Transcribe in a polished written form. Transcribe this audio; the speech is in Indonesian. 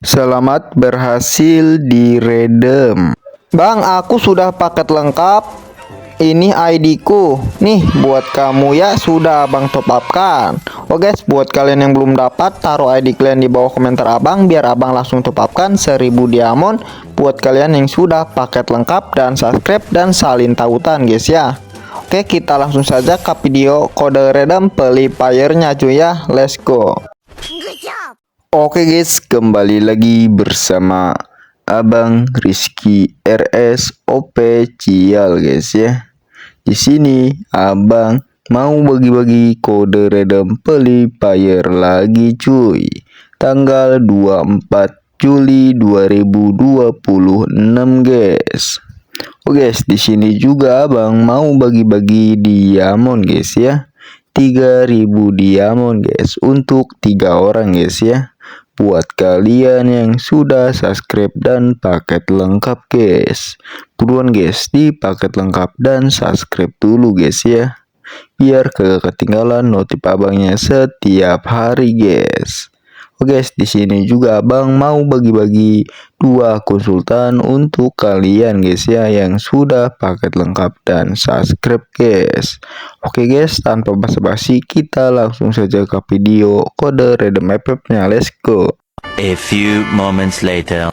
Selamat berhasil diredem. Bang, aku sudah paket lengkap. Ini ID ku. Nih buat kamu ya, sudah Abang top up kan. Oke guys, buat kalian yang belum dapat, taruh ID kalian di bawah komentar Abang biar Abang langsung top upkan 1000 diamond buat kalian yang sudah paket lengkap dan subscribe dan salin tautan guys ya. Oke, kita langsung saja ke video kode redem Free Fire-nya cuy ya. Let's go. Oke guys, kembali lagi bersama Abang Rizky RS Official guys ya. Di sini Abang mau bagi-bagi kode redem Free Fire lagi cuy. Tanggal 24 Juli 2026 guys. Oke guys, di sini juga Abang mau bagi-bagi diamond guys ya. 3000 diamond guys untuk 3 orang guys ya. Buat kalian yang sudah subscribe dan paket lengkap guys, buruan guys di paket lengkap dan subscribe dulu guys ya, biar kagak ketinggalan notif abangnya setiap hari guys. Oke guys, di sini juga Abang mau bagi-bagi 2 konsultan untuk kalian guys ya yang sudah paket lengkap dan subscribe guys. Oke guys, tanpa basa-basi kita langsung saja ke video kode redem FF-nya. Let's go. A few moments later.